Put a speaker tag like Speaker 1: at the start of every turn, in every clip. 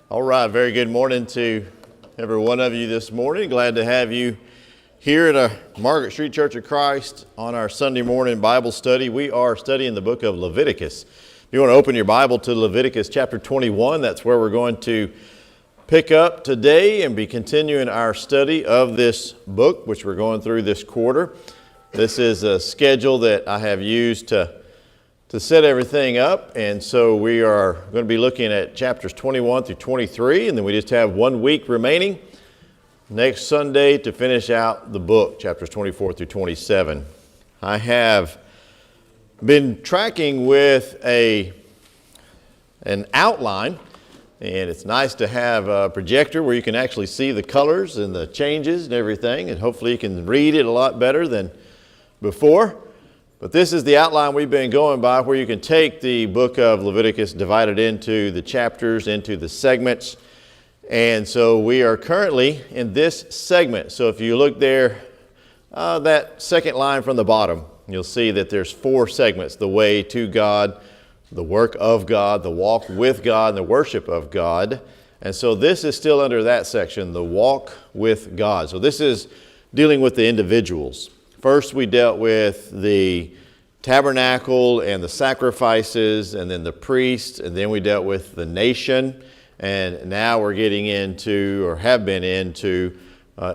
Speaker 1: All right, very good morning to every one of you this morning. Glad to have you here at Margaret Street Church of Christ on our Sunday morning Bible study. We are studying the book of Leviticus. If you want to open your Bible to Leviticus chapter 21, that's where we're going to pick up today and be continuing our study of this book, which we're going through this quarter. This is a schedule that I have used to set everything up, and so we are going to be looking at chapters 21 through 23, and then we just have 1 week remaining next Sunday to finish out the book, chapters 24 through 27. I have been tracking with an outline, and it's nice to have a projector where you can actually see the colors and the changes and everything, and hopefully you can read it a lot better than before. But this is the outline we've been going by, where you can take the book of Leviticus, divide it into the chapters, into the segments. And so we are currently in this segment. So if you look there, that second line from the bottom, you'll see that there's 4 segments: the way to God, the work of God, the walk with God, and the worship of God. And so this is still under that section, the walk with God. So this is dealing with the individuals. First, we dealt with the tabernacle and the sacrifices, and then the priests, and then we dealt with the nation. And now we're getting into, or have been into,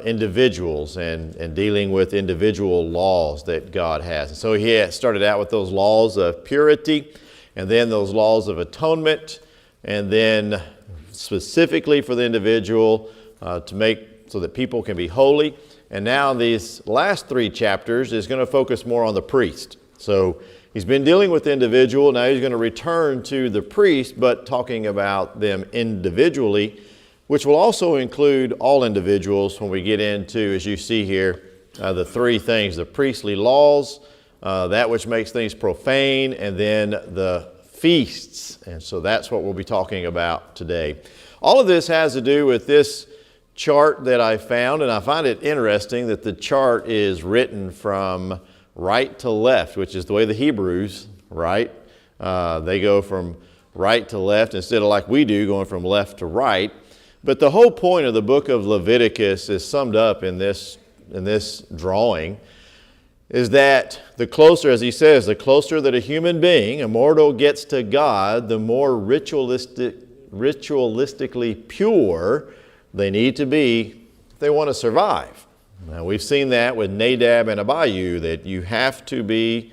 Speaker 1: individuals and dealing with individual laws that God has. And so he had started out with those laws of purity, and then those laws of atonement, and then specifically for the individual to make so that people can be holy. And now these last 3 chapters is going to focus more on the priest. So he's been dealing with the individual. Now he's going to return to the priest, but talking about them individually, which will also include all individuals when we get into, as you see here, the 3 things: the priestly laws, that which makes things profane, and then the feasts. And so that's what we'll be talking about today. All of this has to do with this chart that I found, and I find it interesting that the chart is written from right to left, which is the way the Hebrews write. They go from right to left instead of like we do, going from left to right. But the whole point of the book of Leviticus is summed up in this drawing, is that the closer, as he says, the closer that a human being, a mortal, gets to God, the more ritualistically pure they need to be if they want to survive. Now, we've seen that with Nadab and Abihu, that you have to be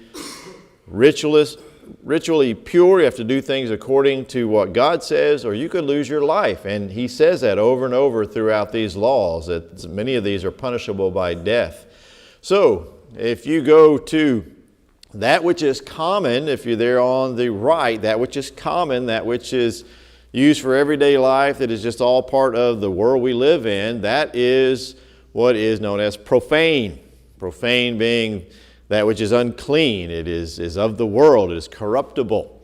Speaker 1: ritually pure. You have to do things according to what God says, or you could lose your life. And he says that over and over throughout these laws, that many of these are punishable by death. So, if you go to that which is common, if you're there on the right, that which is common, that which is used for everyday life, that is just all part of the world we live in, that is what is known as profane. Profane being that which is unclean. It is of the world. It is corruptible.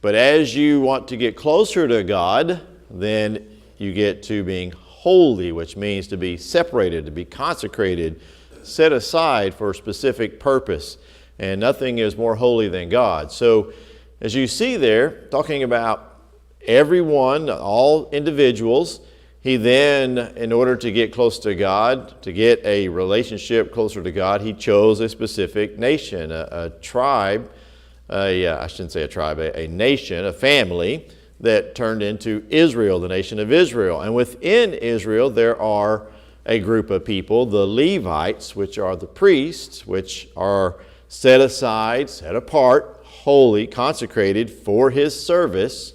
Speaker 1: But as you want to get closer to God, then you get to being holy, which means to be separated, to be consecrated, set aside for a specific purpose. And nothing is more holy than God. So as you see there, talking about everyone, all individuals, he then, in order to get close to God, to get a relationship closer to God, he chose a specific nation, a tribe, I shouldn't say a tribe, a nation, a family that turned into Israel, the nation of Israel. And within Israel, there are a group of people, the Levites, which are the priests, which are set aside, set apart, holy, consecrated for his service.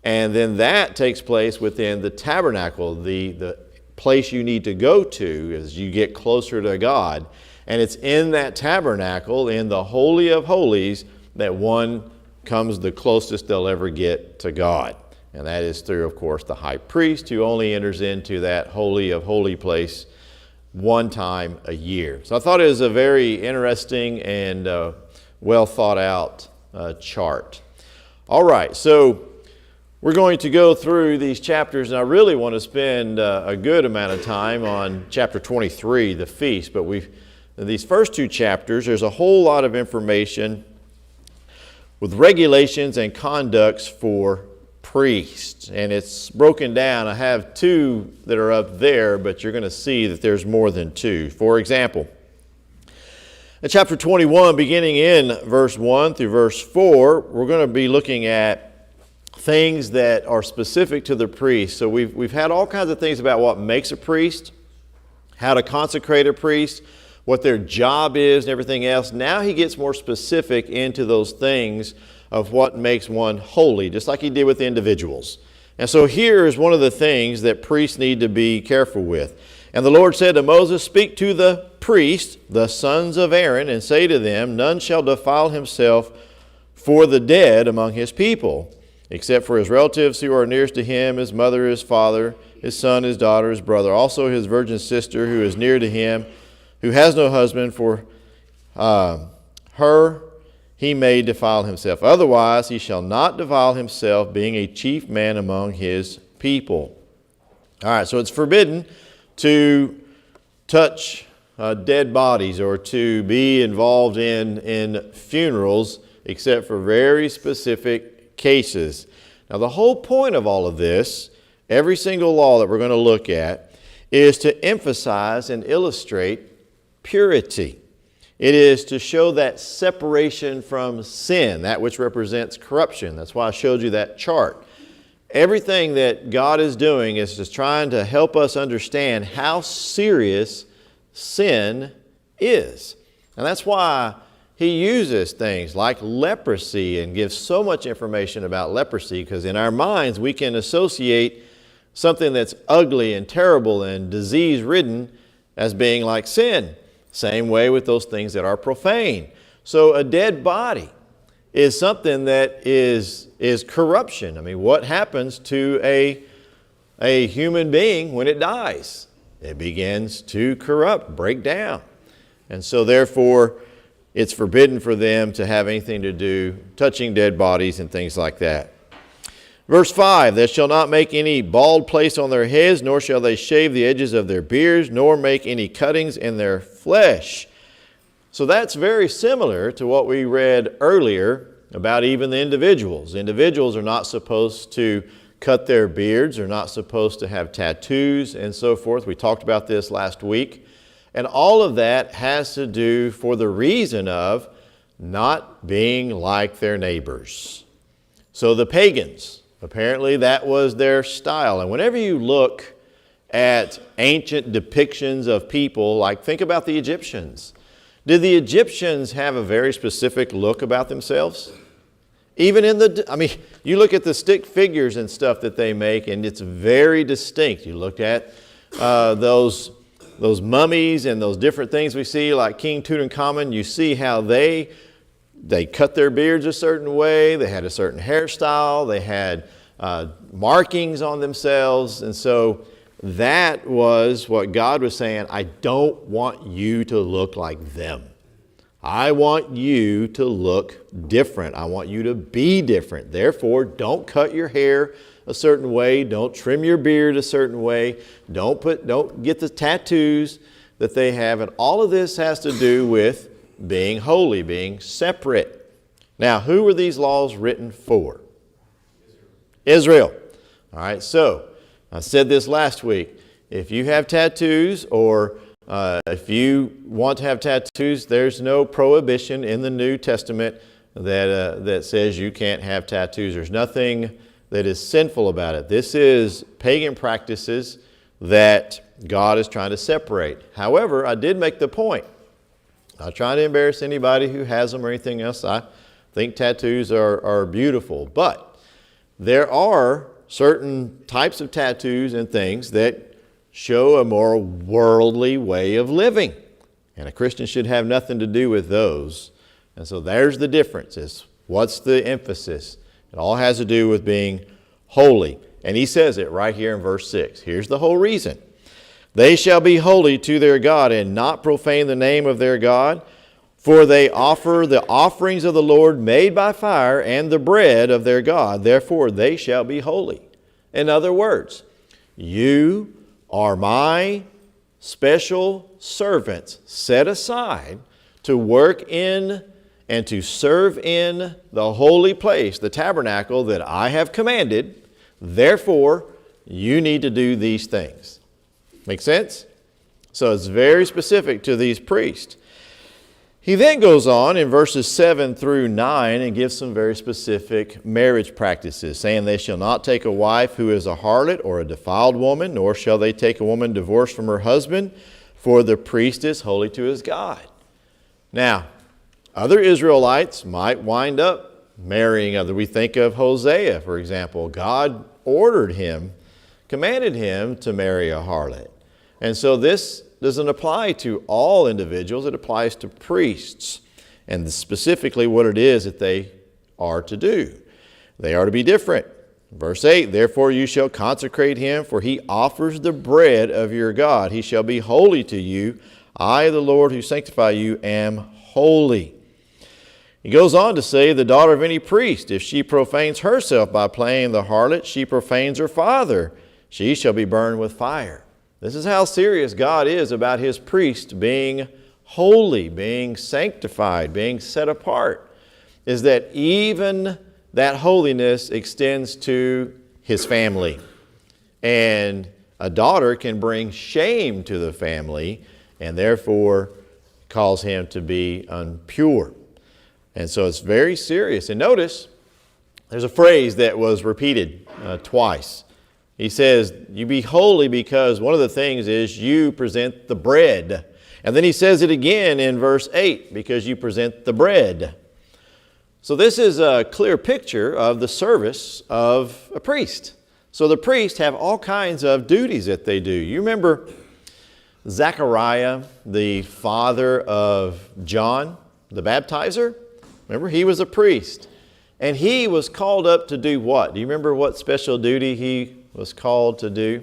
Speaker 1: And then that takes place within the tabernacle, the place you need to go to as you get closer to God. And it's in that tabernacle, in the Holy of Holies, that one comes the closest they'll ever get to God. And that is through, of course, the high priest, who only enters into that Holy of Holy place one time a year. So I thought it was a very interesting and well thought out chart. All right, so we're going to go through these chapters, and I really want to spend a good amount of time on chapter 23, the feast. But these first 2 chapters, there's a whole lot of information with regulations and conducts for priest. And it's broken down. I have two that are up there, but you're going to see that there's more than two. For example, in chapter 21, beginning in verse 1 through verse 4, we're going to be looking at things that are specific to the priest. So we've had all kinds of things about what makes a priest, how to consecrate a priest, what their job is and everything else. Now he gets more specific into those things of what makes one holy, just like he did with the individuals. And so here is one of the things that priests need to be careful with. And the Lord said to Moses, "Speak to the priests, the sons of Aaron, and say to them, none shall defile himself for the dead among his people, except for his relatives who are nearest to him, his mother, his father, his son, his daughter, his brother, also his virgin sister who is near to him, who has no husband, for her he may defile himself. Otherwise he shall not defile himself, being a chief man among his people." All right, so it's forbidden to touch dead bodies or to be involved in funerals, except for very specific cases. Now, the whole point of all of this, every single law that we're going to look at, is to emphasize and illustrate purity. It is to show that separation from sin, that which represents corruption. That's why I showed you that chart. Everything that God is doing is just trying to help us understand how serious sin is. And that's why he uses things like leprosy and gives so much information about leprosy, because in our minds we can associate something that's ugly and terrible and disease-ridden as being like sin. Same way with those things that are profane. So a dead body is something that is corruption. I mean, what happens to a human being when it dies? It begins to corrupt, break down. And so therefore, it's forbidden for them to have anything to do touching dead bodies and things like that. Verse 5, "They shall not make any bald place on their heads, nor shall they shave the edges of their beards, nor make any cuttings in their flesh." So that's very similar to what we read earlier about even the individuals. Individuals are not supposed to cut their beards, are not supposed to have tattoos and so forth. We talked about this last week. And all of that has to do for the reason of not being like their neighbors. So the pagans, apparently that was their style. And whenever you look at ancient depictions of people, like think about the Egyptians. Did the Egyptians have a very specific look about themselves? Even you look at the stick figures and stuff that they make, and it's very distinct. You look at those mummies and those different things we see, like King Tutankhamun, you see how they cut their beards a certain way, they had a certain hairstyle, they had markings on themselves, and so that was what God was saying, I don't want you to look like them. I want you to look different. I want you to be different. Therefore, don't cut your hair a certain way. Don't trim your beard a certain way. Don't get the tattoos that they have. And all of this has to do with being holy, being separate. Now, who were these laws written for? Israel. All right, so I said this last week. If you have tattoos or if you want to have tattoos, there's no prohibition in the New Testament that says you can't have tattoos. There's nothing that is sinful about it. This is pagan practices that God is trying to separate. However, I did make the point. I'm not trying to embarrass anybody who has them or anything else. I think tattoos are beautiful. But there are certain types of tattoos and things that show a more worldly way of living. And a Christian should have nothing to do with those. And so there's the difference. Is what's the emphasis? It all has to do with being holy. And he says it right here in verse 6. Here's the whole reason. They shall be holy to their God and not profane the name of their God, for they offer the offerings of the Lord made by fire and the bread of their God. Therefore they shall be holy. In other words, you are my special servants set aside to work in and to serve in the holy place, the tabernacle that I have commanded. Therefore, you need to do these things. Make sense? So it's very specific to these priests. He then goes on in verses 7 through 9 and gives some very specific marriage practices, saying they shall not take a wife who is a harlot or a defiled woman, nor shall they take a woman divorced from her husband, for the priest is holy to his God. Now, other Israelites might wind up marrying other. We think of Hosea, for example. God ordered him, commanded him to marry a harlot. And so this doesn't apply to all individuals. It applies to priests, and specifically what it is that they are to do. They are to be different. Verse 8, therefore you shall consecrate him, for he offers the bread of your God. He shall be holy to you. I, the Lord who sanctify you, am holy. He goes on to say, the daughter of any priest, if she profanes herself by playing the harlot, she profanes her father. She shall be burned with fire. This is how serious God is about his priest being holy, being sanctified, being set apart, is that even that holiness extends to his family. And a daughter can bring shame to the family and therefore cause him to be impure. And so it's very serious. And notice, there's a phrase that was repeated twice. He says, you be holy because one of the things is you present the bread. And then he says it again in verse 8, because you present the bread. So this is a clear picture of the service of a priest. So the priests have all kinds of duties that they do. You remember Zechariah, the father of John, the baptizer? Remember, he was a priest. And he was called up to do what? Do you remember what special duty he was called to do?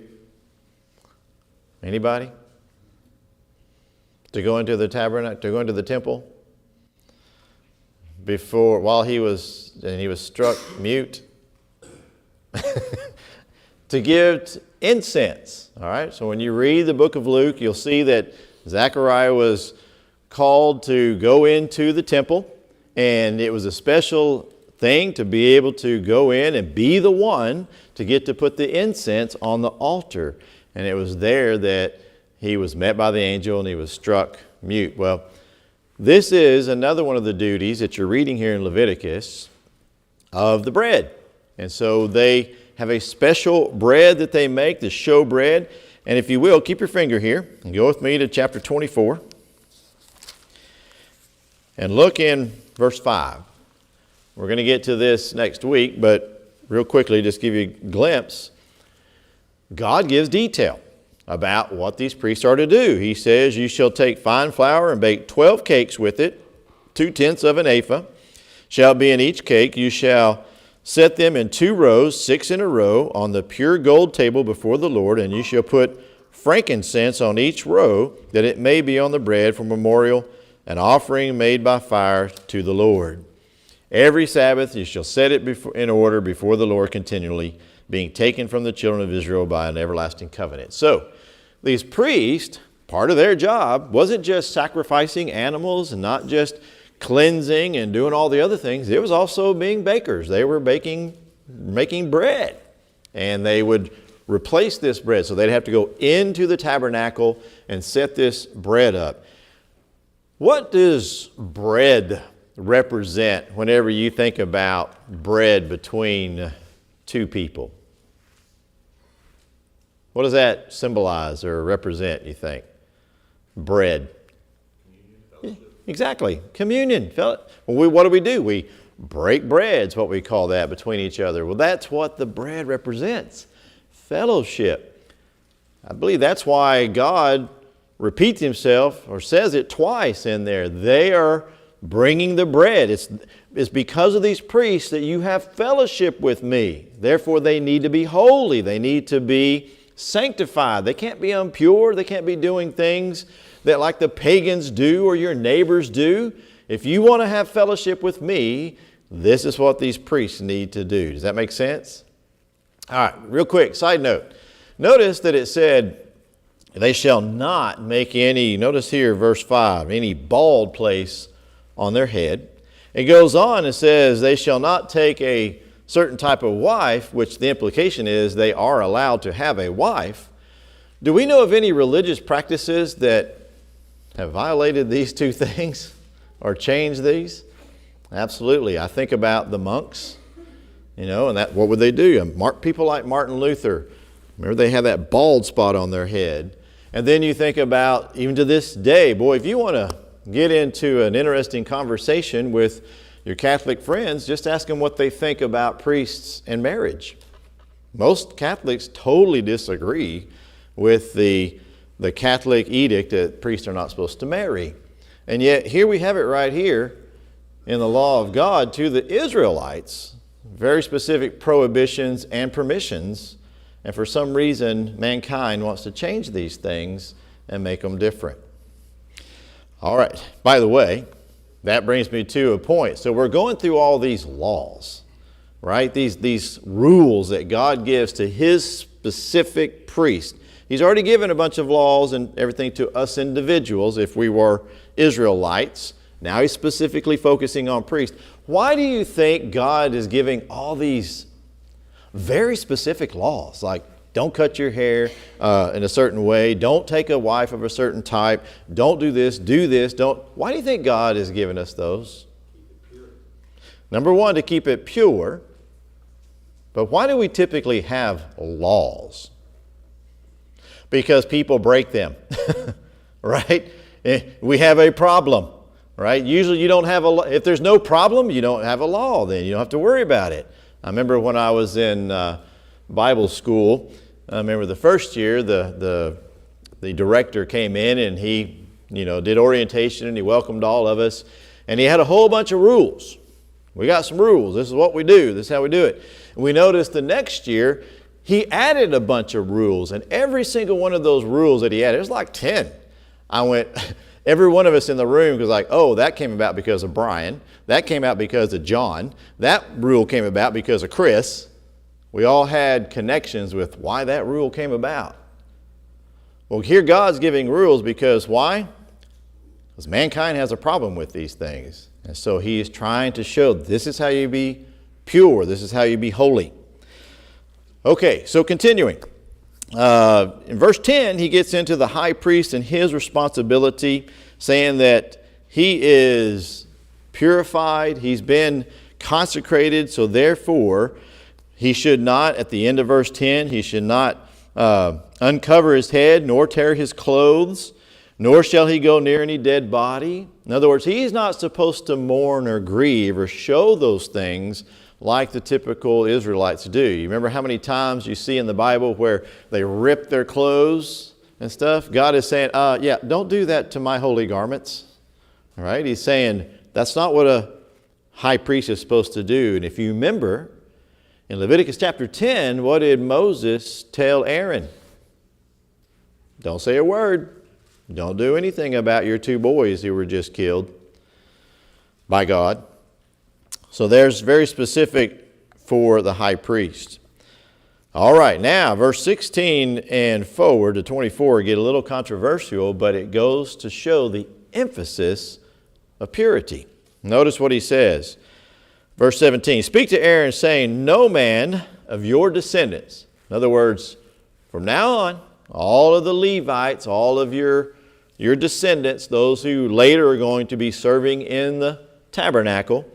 Speaker 1: Anybody? To go into the tabernacle, to go into the temple? While he was struck mute, to give incense. All right, so when you read the book of Luke, you'll see that Zechariah was called to go into the temple, and it was a special thing to be able to go in and be the one to get to put the incense on the altar. And it was there that he was met by the angel and he was struck mute. Well, this is another one of the duties that you're reading here in Leviticus of the bread. And so they have a special bread that they make, the show bread. And if you will, keep your finger here and go with me to chapter 24. And look in verse 5. We're going to get to this next week, but real quickly, just give you a glimpse. God gives detail about what these priests are to do. He says, you shall take fine flour and bake 12 cakes with it, 2/10 of an ephah shall be in each cake. You shall set them in 2 rows, 6 in a row, on the pure gold table before the Lord, and you shall put frankincense on each row, that it may be on the bread for memorial, an offering made by fire to the Lord. Every Sabbath you shall set it in order before the Lord continually, being taken from the children of Israel by an everlasting covenant. So, these priests, part of their job wasn't just sacrificing animals and not just cleansing and doing all the other things. It was also being bakers. They were making bread, and they would replace this bread. So they'd have to go into the tabernacle and set this bread up. What does bread represent whenever you think about bread between two people? What does that symbolize or represent, you think? Bread. Yeah, exactly. Communion. Well, what do? We break bread is what we call that between each other. Well, that's what the bread represents. Fellowship. I believe that's why God repeats himself or says it twice in there. They are bringing the bread. It's because of these priests that you have fellowship with me. Therefore, they need to be holy. They need to be sanctified. They can't be impure. They can't be doing things that like the pagans do or your neighbors do. If you want to have fellowship with me, this is what these priests need to do. Does that make sense? All right, real quick, side note. Notice that it said, they shall not make any, notice here, verse 5, any bald place on their head. It goes on and says, they shall not take a certain type of wife, which the implication is they are allowed to have a wife. Do we know of any religious practices that have violated these two things or changed these? Absolutely. I think about the monks, and that what would they do? People like Martin Luther, remember they had that bald spot on their head. And then you think about, even to this day, boy, if you want to get into an interesting conversation with your Catholic friends, just ask them what they think about priests and marriage. Most Catholics totally disagree with the Catholic edict that priests are not supposed to marry. And yet here we have it right here in the law of God to the Israelites, very specific prohibitions and permissions. And for some reason, mankind wants to change these things and make them different. All right. By the way, that brings me to a point. So we're going through all these laws, right? These rules that God gives to His specific priest. He's already given a bunch of laws and everything to us individuals if we were Israelites. Now He's specifically focusing on priests. Why do you think God is giving all these very specific laws, like don't cut your hair in a certain way, don't take a wife of a certain type, don't do this, don't. Why do you think God has given us those? Number one, to keep it pure. But why do we typically have laws? Because people break them, right? We have a problem, right? Usually you don't have if there's no problem, you don't have a law, then you don't have to worry about it. I remember when I was in Bible school, I remember the first year the director came in and he did orientation and he welcomed all of us and he had a whole bunch of rules. We got some rules. This is what we do. This is how we do it. And we noticed the next year he added a bunch of rules, and every single one of those rules that he added, it was like 10. Every one of us in the room was like, oh, that came about because of Brian. That came out because of John. That rule came about because of Chris. We all had connections with why that rule came about. Well, here God's giving rules because why? Because mankind has a problem with these things. And so He is trying to show this is how you be pure. This is how you be holy. Okay, so continuing. In verse 10, he gets into the high priest and his responsibility, saying that he is purified, he's been consecrated, so therefore he should not, at the end of verse 10, he should not uncover his head, nor tear his clothes, nor shall he go near any dead body. In other words, he's not supposed to mourn or grieve or show those things like the typical Israelites do. You remember how many times you see in the Bible where they rip their clothes and stuff? God is saying, yeah, don't do that to my holy garments. All right? He's saying that's not what a high priest is supposed to do. And if you remember, in Leviticus chapter 10, what did Moses tell Aaron? Don't say a word. Don't do anything about your two boys who were just killed by God. So there's very specific for the high priest. All right, now verse 16 and forward to 24 get a little controversial, but it goes to show the emphasis of purity. Notice what he says. Verse 17, speak to Aaron saying, no man of your descendants. In other words, from now on, all of the Levites, all of your descendants, those who later are going to be serving in the tabernacle,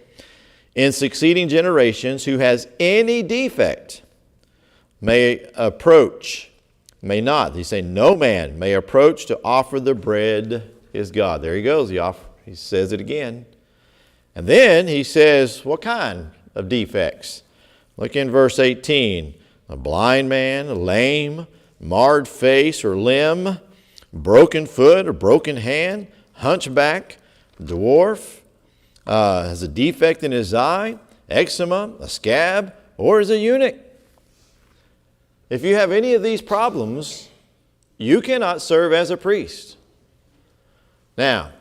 Speaker 1: in succeeding generations, who has any defect may approach, may not. He's saying no man may approach to offer the bread is God. There he goes. He says it again. And then he says, what kind of defects? Look in verse 18. A blind man, a lame, marred face or limb, broken foot or broken hand, hunchback, dwarf, has a defect in his eye, eczema, a scab, or is a eunuch. If you have any of these problems, you cannot serve as a priest. Now,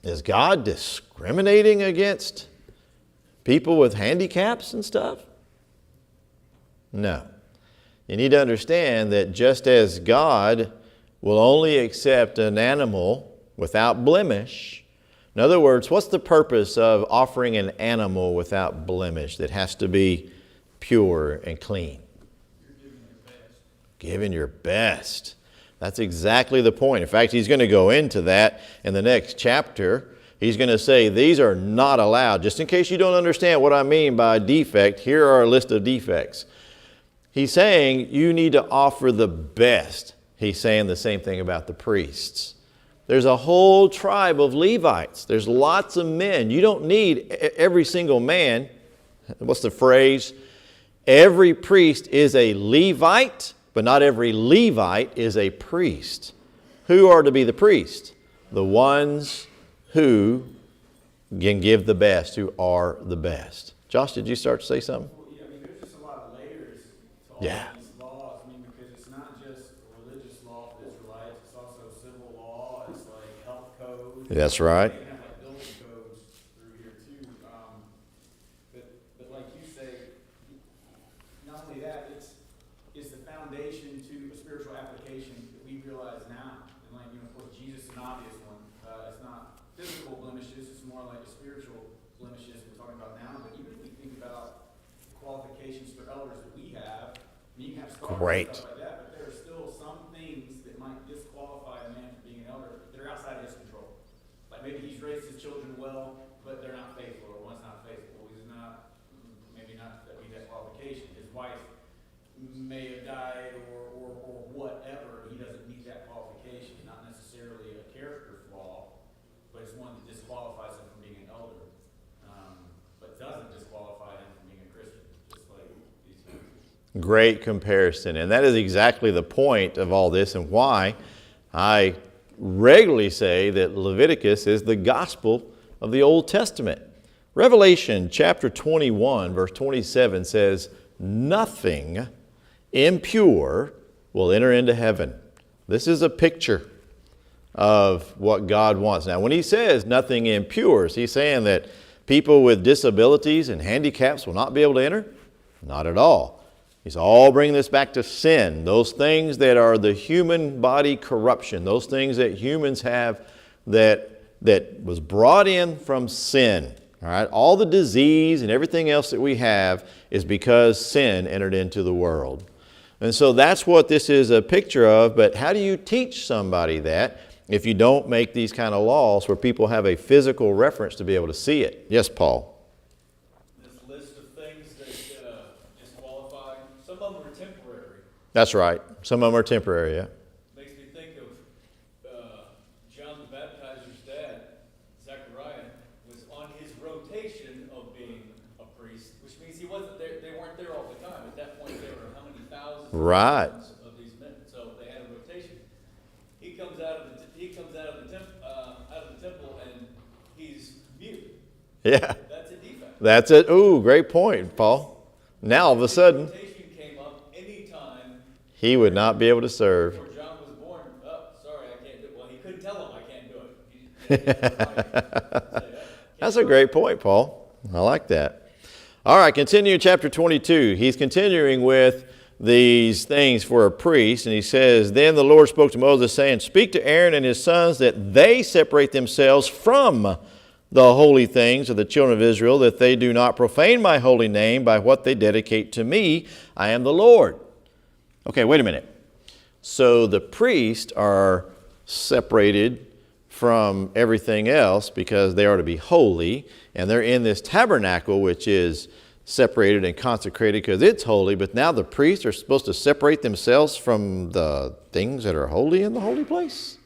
Speaker 1: is God discriminating against people with handicaps and stuff? No. You need to understand that just as God will only accept an animal without blemish, In other words, what's the purpose of offering an animal without blemish that has to be pure and clean? Giving your best. That's exactly the point. In fact, he's going to go into that in the next chapter. He's going to say these are not allowed. Just in case you don't understand what I mean by defect, here are a list of defects. He's saying you need to offer the best. He's saying the same thing about the priests. There's a whole tribe of Levites. There's lots of men. You don't need every single man. What's the phrase? Every priest is a Levite, but not every Levite is a priest. Who are to be the priests? The ones who can give the best, who are the best. Josh, did you start to say something?
Speaker 2: Well, yeah, I mean, there's just a lot of layers to all these laws. I mean, because it's not just a religious law for Israelites, it's also civil law, it's like health codes.
Speaker 1: That's right.
Speaker 2: You can have like building codes through here too. But like you say, not only that, it's the foundation to a spiritual application that we realize now. And like, of course, Jesus is an obvious one. It's not physical blemishes, it's more like a spiritual blemishes we're talking about now. But even if we think about qualifications for elders that we have, I mean, you can have stars and stuff like that, but there are still some things that might disqualify a man from being an elder that are outside his control. Like maybe he's raised his children well, but they're not faithful, or one's not faithful. He's not, maybe not that be that qualification. His wife may have died or whatever. He doesn't meet that qualification. Not necessarily a character flaw, but it's one that disqualifies him from being an elder, but doesn't disqualify him from being a Christian, just like these things.
Speaker 1: Great comparison. And that is exactly the point of all this and why I regularly say that Leviticus is the gospel of the Old Testament. Revelation chapter 21, verse 27 says, nothing impure will enter into heaven. This is a picture of what God wants. Now, when he says nothing impure, is he saying that people with disabilities and handicaps will not be able to enter? Not at all. He's all bringing this back to sin. Those things that are the human body corruption, those things that humans have that was brought in from sin. All right, all the disease and everything else that we have is because sin entered into the world. And so that's what this is a picture of. But how do you teach somebody that if you don't make these kind of laws where people have a physical reference to be able to see it? Yes, Paul.
Speaker 3: This list of things that disqualify, some of them are temporary.
Speaker 1: That's right. Some of them are temporary, yeah.
Speaker 3: Makes me think of John the Baptizer's dad, Zechariah, was on his rotation of being a priest, which means he wasn't there. They weren't there all the time. At that point, there were how many thousands
Speaker 1: Right.
Speaker 3: of these men. So they had a rotation. He comes out of the temple, and he's mute.
Speaker 1: Yeah.
Speaker 3: That's a defect.
Speaker 1: That's it. Ooh, great point, Paul. Now all of a sudden,
Speaker 3: Rotation came up anytime
Speaker 1: he would not be able to serve.
Speaker 3: before John was born. Oh, sorry, I can't do it. Well, he couldn't tell him I can't do it.
Speaker 1: That's a great point, Paul. I like that. All right, continue chapter 22. He's continuing with these things for a priest, and he says, then the Lord spoke to Moses, saying, speak to Aaron and his sons that they separate themselves from the holy things of the children of Israel, that they do not profane my holy name by what they dedicate to me. I am the Lord. Okay, wait a minute. So the priests are separated from everything else because they are to be holy, and they're in this tabernacle, which is separated and consecrated because it's holy, but now the priests are supposed to separate themselves from the things that are holy in the holy place?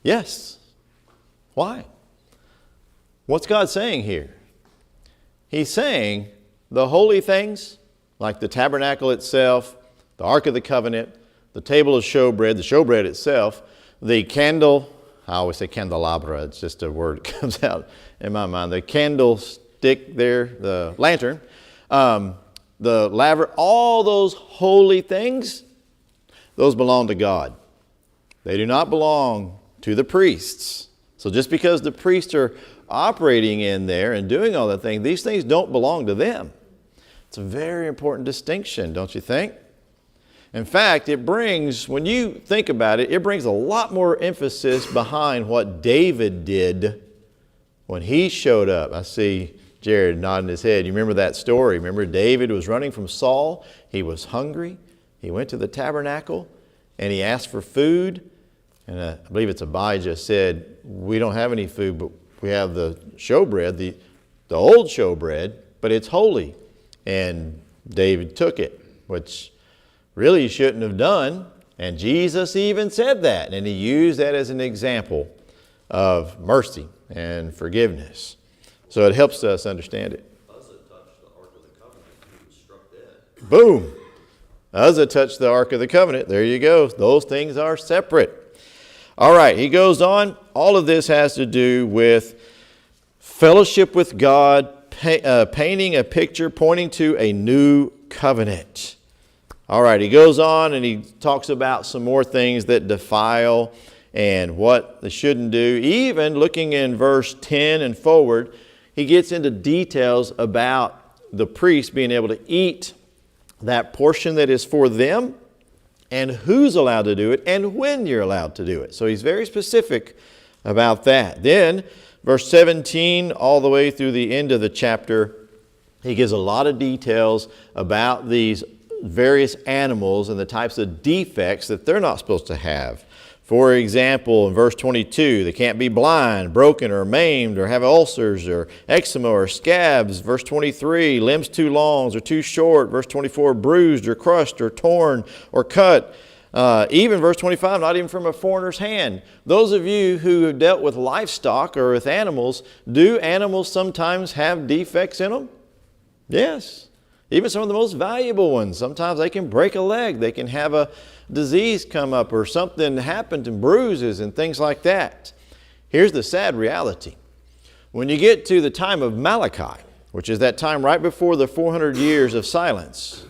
Speaker 1: Yes. Why? What's God saying here? He's saying the holy things, like the tabernacle itself, the Ark of the Covenant, the table of showbread, the showbread itself, the candle, I always say candelabra, it's just a word that comes out in my mind, the candlestick there, the lantern, the laver, all those holy things, those belong to God. They do not belong to the priests. So just because the priests are operating in there and doing all that thing, these things don't belong to them. It's a very important distinction, don't you think? In fact, it brings, when you think about it, it brings a lot more emphasis behind what David did when he showed up, I see Jared nodding his head. You remember that story? Remember David was running from Saul. He was hungry. He went to the tabernacle and he asked for food. And I believe it's Abijah said, we don't have any food, but we have the showbread, the old showbread, but it's holy. And David took it, which really he shouldn't have done. And Jesus even said that. And he used that as an example of mercy and forgiveness. So it helps us understand it.
Speaker 4: Uzzah touched the Ark of the Covenant. He was struck dead.
Speaker 1: Boom. Uzzah touched the Ark of the Covenant. There you go. Those things are separate. All right, he goes on. All of this has to do with fellowship with God, painting a picture pointing to a new covenant. All right, he goes on and he talks about some more things that defile and what they shouldn't do. Even looking in verse 10 and forward, he gets into details about the priest being able to eat that portion that is for them and who's allowed to do it and when you're allowed to do it. So he's very specific about that. Then, verse 17 all the way through the end of the chapter, he gives a lot of details about these various animals and the types of defects that they're not supposed to have. For example, in verse 22, they can't be blind, broken, or maimed, or have ulcers, or eczema, or scabs. Verse 23, limbs too long or too short. Verse 24, bruised, or crushed, or torn, or cut. Even verse 25, not even from a foreigner's hand. Those of you who have dealt with livestock or with animals, do animals sometimes have defects in them? Yes. Even some of the most valuable ones. Sometimes they can break a leg. They can have a disease come up or something happen and bruises and things like that. Here's the sad reality. When you get to the time of Malachi, which is that time right before the 400 years of silence,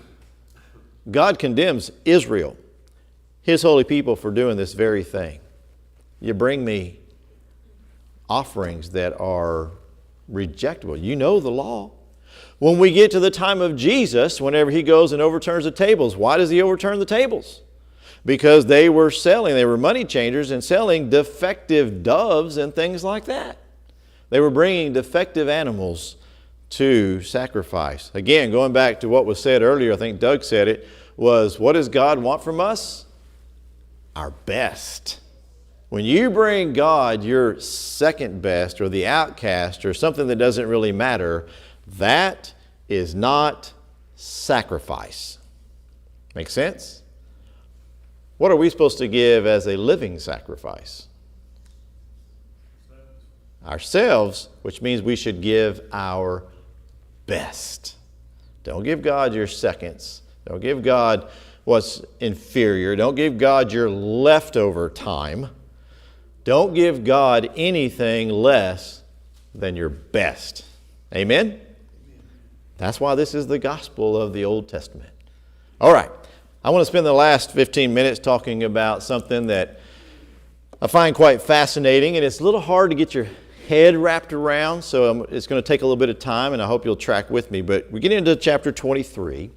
Speaker 1: God condemns Israel, His holy people, for doing this very thing. You bring me offerings that are rejectable. You know the law. When we get to the time of Jesus, whenever He goes and overturns the tables, why does He overturn the tables? Because they were money changers and selling defective doves and things like that. They were bringing defective animals to sacrifice. Again, going back to what was said earlier, I think Doug said it, was what does God want from us? Our best. When you bring God your second best or the outcast or something that doesn't really matter, that is not sacrifice. Make sense? What are we supposed to give as a living sacrifice? Ourselves, which means we should give our best. Don't give God your seconds. Don't give God what's inferior. Don't give God your leftover time. Don't give God anything less than your best. Amen? That's why this is the gospel of the Old Testament. All right. I want to spend the last 15 minutes talking about something that I find quite fascinating, and it's a little hard to get your head wrapped around, so it's going to take a little bit of time, and I hope you'll track with me. But we get into chapter 23, and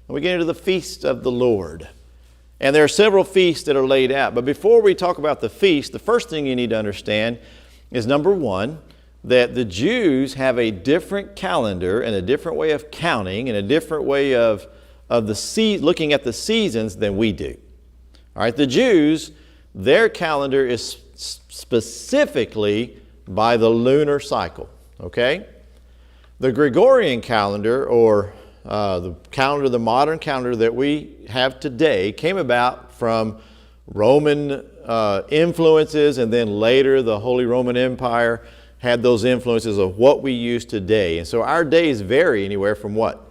Speaker 1: we get into the feast of the Lord. And there are several feasts that are laid out. But before we talk about the feast, the first thing you need to understand is, number one, that the Jews have a different calendar and a different way of counting and a different way of looking at the seasons than we do. All right, the Jews, their calendar is specifically by the lunar cycle, okay? The Gregorian calendar, or the modern calendar that we have today, came about from Roman influences, and then later the Holy Roman Empire had those influences of what we use today. And so our days vary anywhere from what?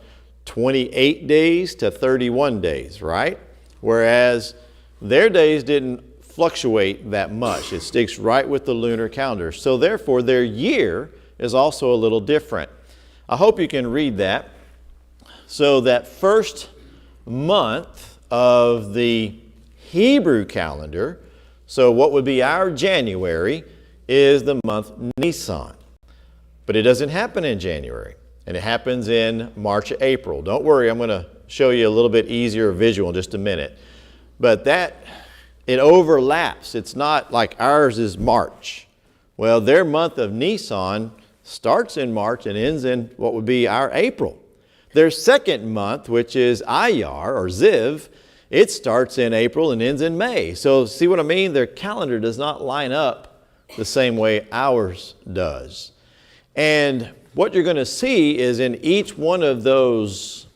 Speaker 1: 28 days to 31 days, right? Whereas their days didn't fluctuate that much. It sticks right with the lunar calendar. So therefore, their year is also a little different. I hope you can read that. So that first month of the Hebrew calendar, so what would be our January, is the month Nisan. But it doesn't happen in January. And it happens in March, April. Don't worry, I'm going to show you a little bit easier visual in just a minute. But it overlaps. It's not like ours is March. Well, their month of Nisan starts in March and ends in what would be our April. Their second month, which is Iyar or Ziv, it starts in April and ends in May. So see what I mean? Their calendar does not line up the same way ours does. And what you're going to see is in each one of those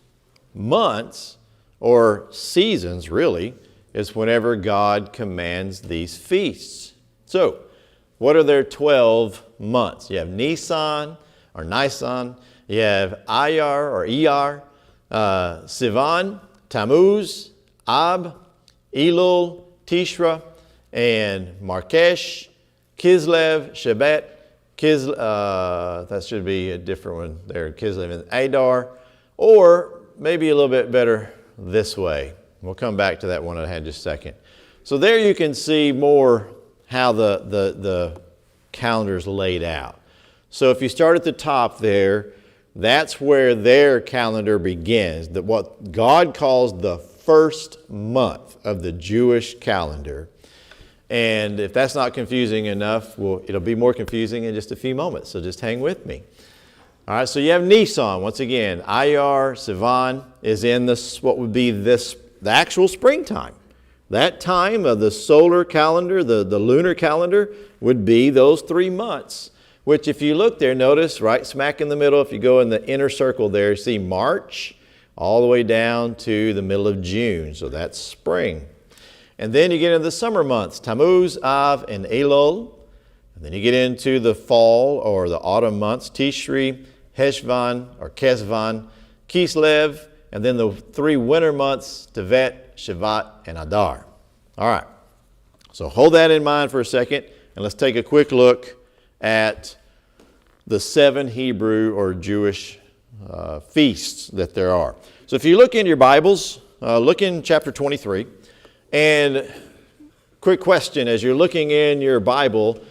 Speaker 1: months, or seasons really, is whenever God commands these feasts. So, what are their 12 months? You have Nisan, or Nisan. You have Iyar, or Iyar, Sivan, Tammuz, Ab, Elul, Tishra, and Markesh, Kislev, Shebat, that should be a different one there, Kislev and Adar, or maybe a little bit better this way. We'll come back to that one I had just a second. So there you can see more how the calendar is laid out. So if you start at the top there, that's where their calendar begins, that what God calls the first month of the Jewish calendar. And if that's not confusing enough, well, it'll be more confusing in just a few moments, so just hang with me. All right, so you have Nisan. Once again, Iyar, Sivan is in what would be the actual springtime. That time of the solar calendar, the lunar calendar, would be those 3 months, which if you look there, notice right smack in the middle, if you go in the inner circle there, see March all the way down to the middle of June. So that's spring. And then you get into the summer months, Tammuz, Av, and Elul. And then you get into the fall or the autumn months, Tishri, Heshvan or Kesvan, Kislev, and then the 3 winter months, Tevet, Shevat, and Adar. All right, so hold that in mind for a second, and let's take a quick look at the 7 Hebrew or Jewish feasts that there are. So if you look in your Bibles, look in chapter 23, and quick question, as you're looking in your Bible,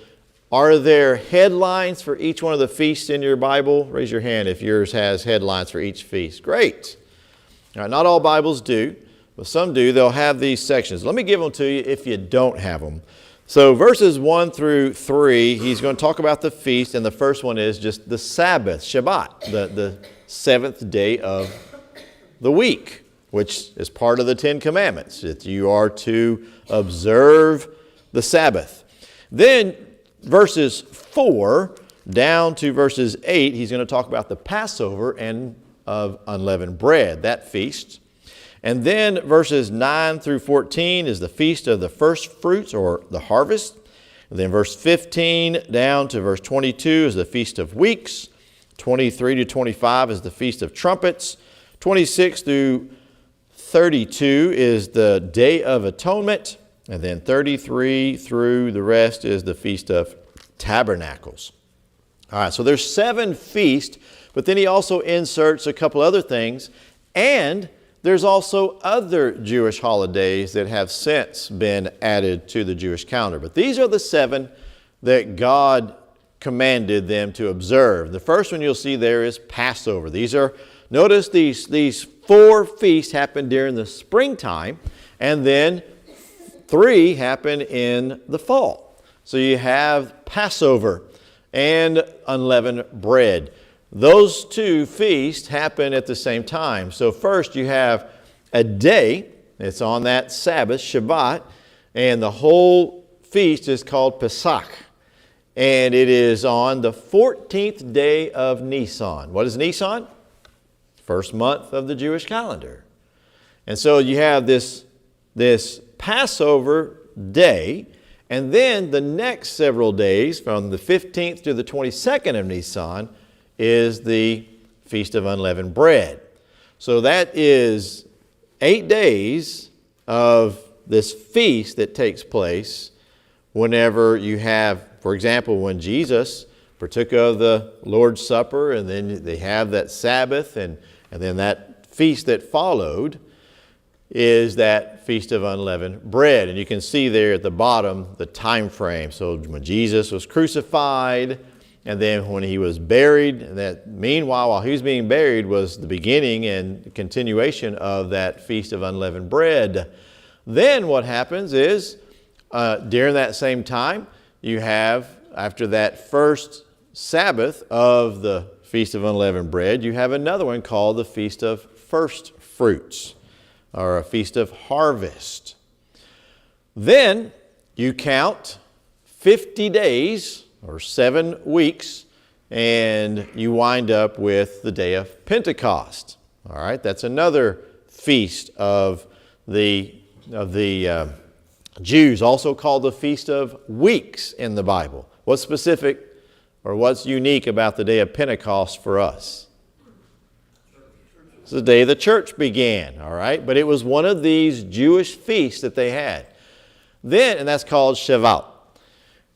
Speaker 1: are there headlines for each one of the feasts in your Bible? Raise your hand if yours has headlines for each feast. Great. All right, not all Bibles do, but some do. They'll have these sections. Let me give them to you if you don't have them. So verses 1 through 3, he's going to talk about the feast, and the first one is just the Sabbath, Shabbat, the 7th day of the week, which is part of the 10 Commandments, that you are to observe the Sabbath. Then verses 4 down to verses 8, he's going to talk about the Passover and of unleavened bread, that feast. And then verses 9 through 14 is the feast of the first fruits or the harvest. And then verse 15 down to verse 22 is the Feast of Weeks. 23 to 25 is the Feast of Trumpets. 26 through 32 is the Day of Atonement. And then 33 through the rest is the Feast of Tabernacles. All right, so there's 7 feasts, but then he also inserts a couple other things. And there's also other Jewish holidays that have since been added to the Jewish calendar. But these are the 7 that God commanded them to observe. The first one you'll see there is Passover. Notice these 4 feasts happen during the springtime, and then 3 happen in the fall. So you have Passover and unleavened bread. Those 2 feasts happen at the same time. So first you have a day, it's on that Sabbath, Shabbat, and the whole feast is called Pesach. And it is on the 14th day of Nisan. What is Nisan? First month of the Jewish calendar. And so you have this Passover day, and then the next several days, from the 15th to the 22nd of Nisan, is the Feast of Unleavened Bread. So that is 8 days of this feast that takes place whenever you have, for example, when Jesus partook of the Lord's Supper, and then they have that Sabbath, and then that feast that followed is that Feast of Unleavened Bread. And you can see there at the bottom the time frame. So when Jesus was crucified, and then when he was buried, and that meanwhile, while he was being buried, was the beginning and continuation of that Feast of Unleavened Bread. Then what happens is, during that same time, you have after that first Sabbath of the Feast of Unleavened Bread, you have another one called the Feast of First Fruits, or a Feast of Harvest. Then you count 50 days, or 7 weeks, and you wind up with the day of Pentecost. All right, that's another feast of the Jews, also called the Feast of Weeks in the Bible. What's specific or what's unique about the day of Pentecost for us? It's the day the church began, all right? But it was one of these Jewish feasts that they had. Then, and that's called Shavuot.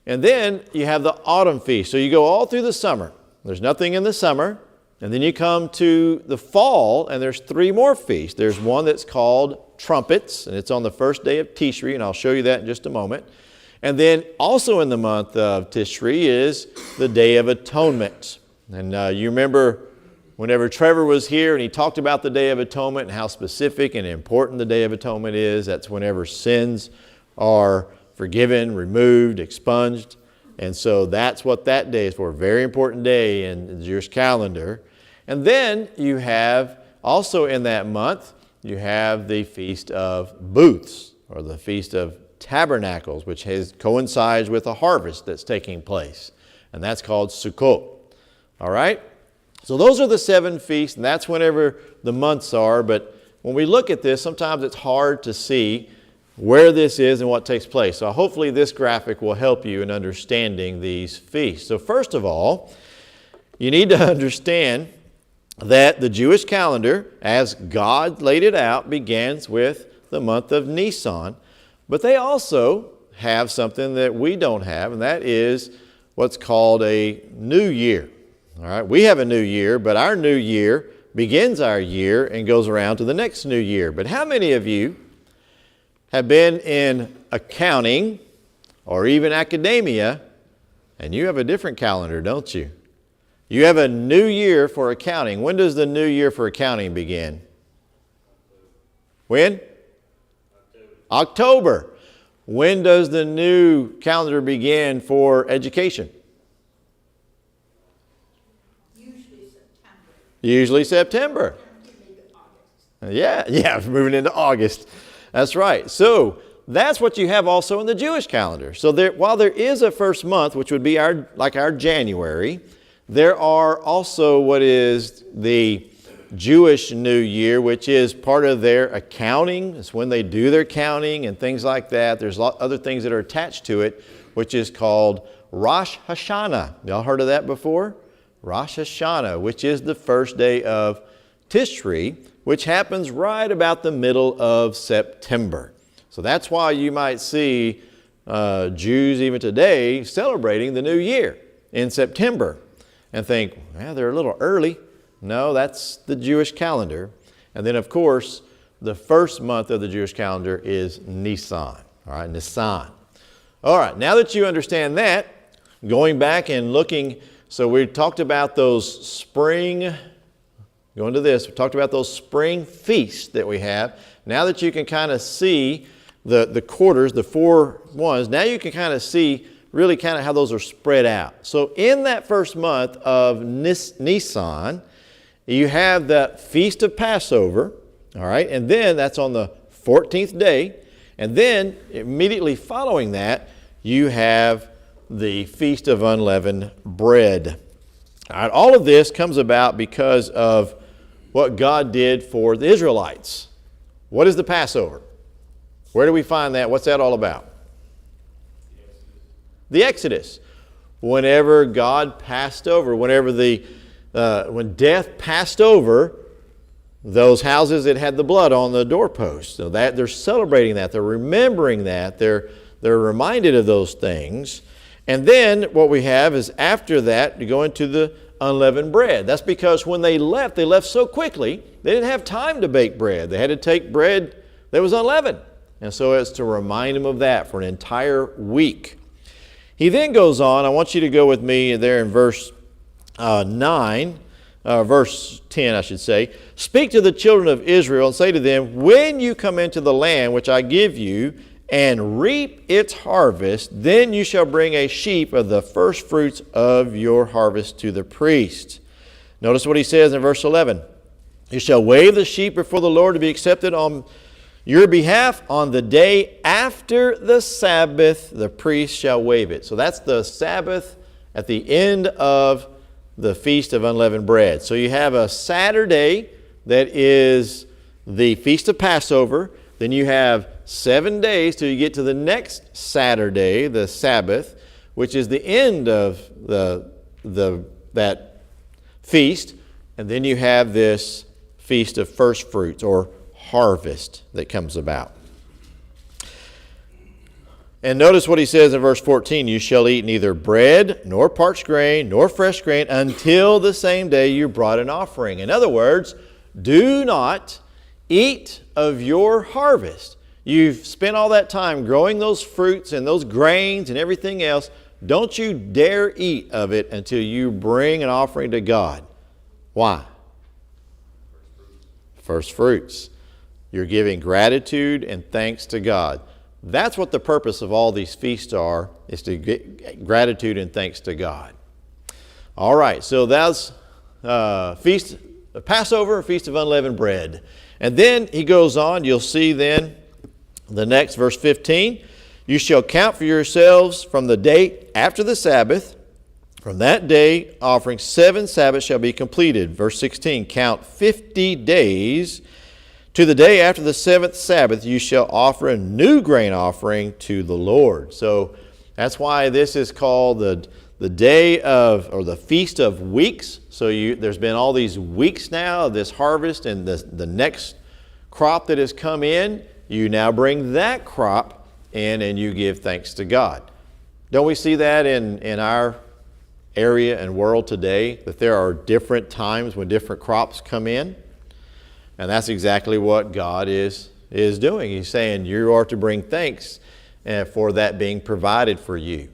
Speaker 1: And then you have the autumn feast. So you go all through the summer. There's nothing in the summer. And then you come to the fall, and there's 3 more feasts. There's one that's called Trumpets, and it's on the first day of Tishri, and I'll show you that in just a moment. And then also in the month of Tishri is the Day of Atonement. And you remember whenever Trevor was here and he talked about the Day of Atonement and how specific and important the Day of Atonement is. That's whenever sins are forgiven, removed, expunged. And so that's what that day is for. A very important day in the Jewish calendar. And then you have, also in that month, you have the Feast of Booths, or the Feast of Tabernacles, which coincides with a harvest that's taking place. And that's called Sukkot. All right? So those are the 7 feasts, and that's whenever the months are. But when we look at this, sometimes it's hard to see where this is and what takes place. So hopefully this graphic will help you in understanding these feasts. So first of all, you need to understand that the Jewish calendar, as God laid it out, begins with the month of Nisan. But they also have something that we don't have, and that is what's called a new year. All right, we have a new year, but our new year begins our year and goes around to the next new year. But how many of you have been in accounting or even academia, and you have a different calendar, don't you? You have a new year for accounting. When does the new year for accounting begin? When? October. When does the new calendar begin for education? Usually September. Yeah, moving into August. That's right. So that's what you have also in the Jewish calendar. So while there is a first month, which would be our January, there are also what is the Jewish New Year, which is part of their accounting. It's when they do their counting and things like that. There's other things that are attached to it, which is called Rosh Hashanah. Y'all heard of that before? Rosh Hashanah, which is the first day of Tishri, which happens right about the middle of September. So that's why you might see Jews even today celebrating the new year in September and think, well, they're a little early. No, that's the Jewish calendar. And then, of course, the first month of the Jewish calendar is Nisan. All right, Nisan. All right, now that you understand that, going back and looking, so we talked about those spring, going to this, we talked about those spring feasts that we have. Now that you can kind of see the quarters, the 4 ones, now you can kind of see really kind of how those are spread out. So in that first month of Nisan, you have that Feast of Passover, all right, and then that's on the 14th day, and then immediately following that, you have the Feast of Unleavened Bread. All right, all of this comes about because of what God did for the Israelites. What is the Passover? Where do we find that? What's that all about? The Exodus. Whenever God passed over, when death passed over those houses that had the blood on the doorpost. So that they're celebrating that, they're remembering that, they're reminded of those things. And then what we have is after that, you go into the unleavened bread. That's because when they left so quickly, they didn't have time to bake bread. They had to take bread that was unleavened. And so it's to remind them of that for an entire week. He then goes on, I want you to go with me there in verse 10, I should say. Speak to the children of Israel and say to them, when you come into the land which I give you, and reap its harvest, then you shall bring a sheep of the first fruits of your harvest to the priest. Notice what he says in verse 11. You shall wave the sheep before the Lord to be accepted on your behalf on the day after the Sabbath, the priest shall wave it. So that's the Sabbath at the end of the Feast of Unleavened Bread. So you have a Saturday that is the Feast of Passover. Then you have 7 days till you get to the next Saturday, the Sabbath, which is the end of that feast. And then you have this Feast of First Fruits or harvest that comes about. And notice what he says in verse 14, you shall eat neither bread, nor parched grain, nor fresh grain, until the same day you brought an offering. In other words, do not eat of your harvest. You've spent all that time growing those fruits and those grains and everything else. Don't you dare eat of it until you bring an offering to God. Why? First fruits. You're giving gratitude and thanks to God. That's what the purpose of all these feasts are, is to get gratitude and thanks to God. All right, so that's Feast of Passover, Feast of Unleavened Bread. And then he goes on, you'll see then the next verse 15. You shall count for yourselves from the day after the Sabbath. From that day offering 7 Sabbaths shall be completed. Verse 16, count 50 days. To the day after the 7th Sabbath, you shall offer a new grain offering to the Lord. So that's why this is called the day of, or the Feast of Weeks. So there's been all these weeks now of this harvest, and the next crop that has come in, you now bring that crop in and you give thanks to God. Don't we see that in our area and world today, that there are different times when different crops come in? And that's exactly what God is doing. He's saying you are to bring thanks for that being provided for you.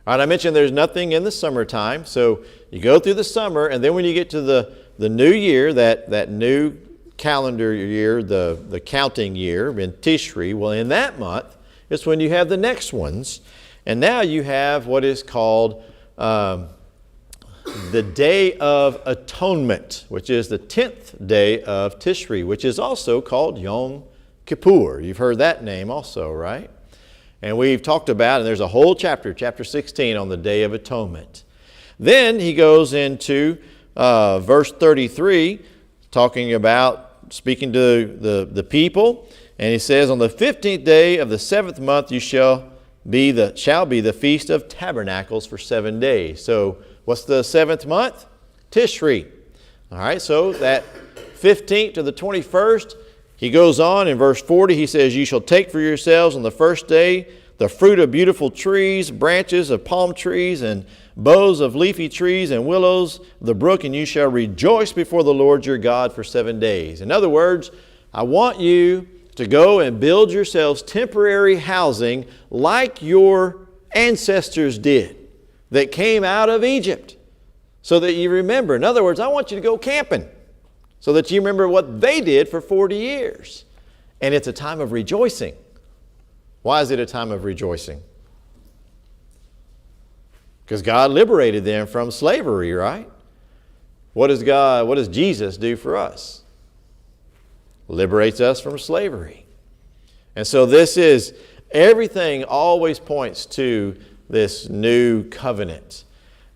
Speaker 1: All right, I mentioned there's nothing in the summertime. So you go through the summer, and then when you get to the new year, that new calendar year, the counting year in Tishri, well, in that month, it's when you have the next ones. And now you have what is called the Day of Atonement, which is the 10th day of Tishri, which is also called Yom Kippur. You've heard that name also, right? And we've talked about, and there's a whole chapter 16, on the Day of Atonement. Then he goes into verse 33, talking about, speaking to the people, and he says, on the 15th day of the 7th month you shall be the Feast of Tabernacles for 7 days. So what's the 7th month? Tishri. All right, so that 15th to the 21st, he goes on in verse 40, he says, you shall take for yourselves on the first day the fruit of beautiful trees, branches of palm trees, and boughs of leafy trees, and willows of the brook, and you shall rejoice before the Lord your God for 7 days. In other words, I want you to go and build yourselves temporary housing like your ancestors did that came out of Egypt, so that you remember. In other words, I want you to go camping so that you remember what they did for 40 years. And it's a time of rejoicing. Why is it a time of rejoicing? Because God liberated them from slavery, right? What does Jesus do for us? Liberates us from slavery. And so everything always points to this new covenant.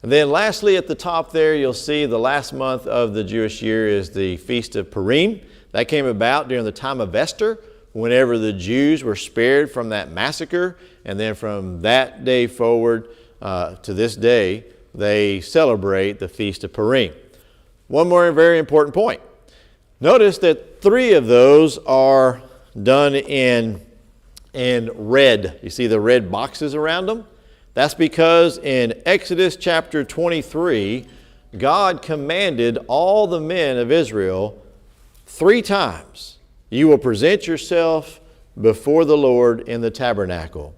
Speaker 1: And then lastly, at the top there, you'll see the last month of the Jewish year is the Feast of Purim. That came about during the time of Esther, whenever the Jews were spared from that massacre. And then from that day forward to this day, they celebrate the Feast of Purim. One more very important point. Notice that 3 of those are done in red. You see the red boxes around them? That's because in Exodus chapter 23, God commanded all the men of Israel 3 times, you will present yourself before the Lord in the tabernacle.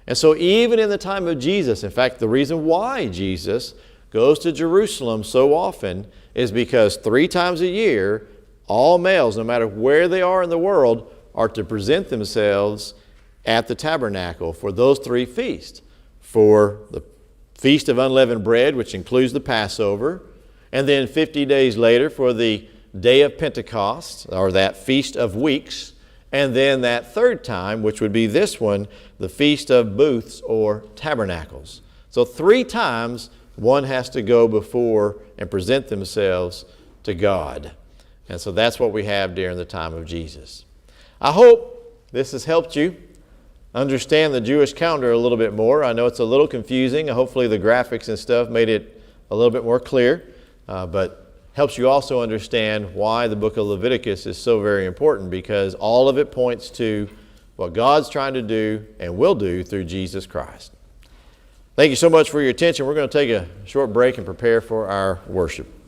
Speaker 1: And so even in the time of Jesus, in fact, the reason why Jesus goes to Jerusalem so often is because 3 times a year, all males, no matter where they are in the world, are to present themselves at the tabernacle for those 3 feasts. For the Feast of Unleavened Bread, which includes the Passover, and then 50 days later for the Day of Pentecost, or that Feast of Weeks, and then that 3rd time, which would be this one, the Feast of Booths or Tabernacles. So 3 times one has to go before and present themselves to God. And so that's what we have during the time of Jesus. I hope this has helped you understand the Jewish calendar a little bit more. I know it's a little confusing. Hopefully the graphics and stuff made it a little bit more clear, but helps you also understand why the book of Leviticus is so very important, because all of it points to what God's trying to do and will do through Jesus Christ. Thank you so much for your attention. We're going to take a short break and prepare for our worship.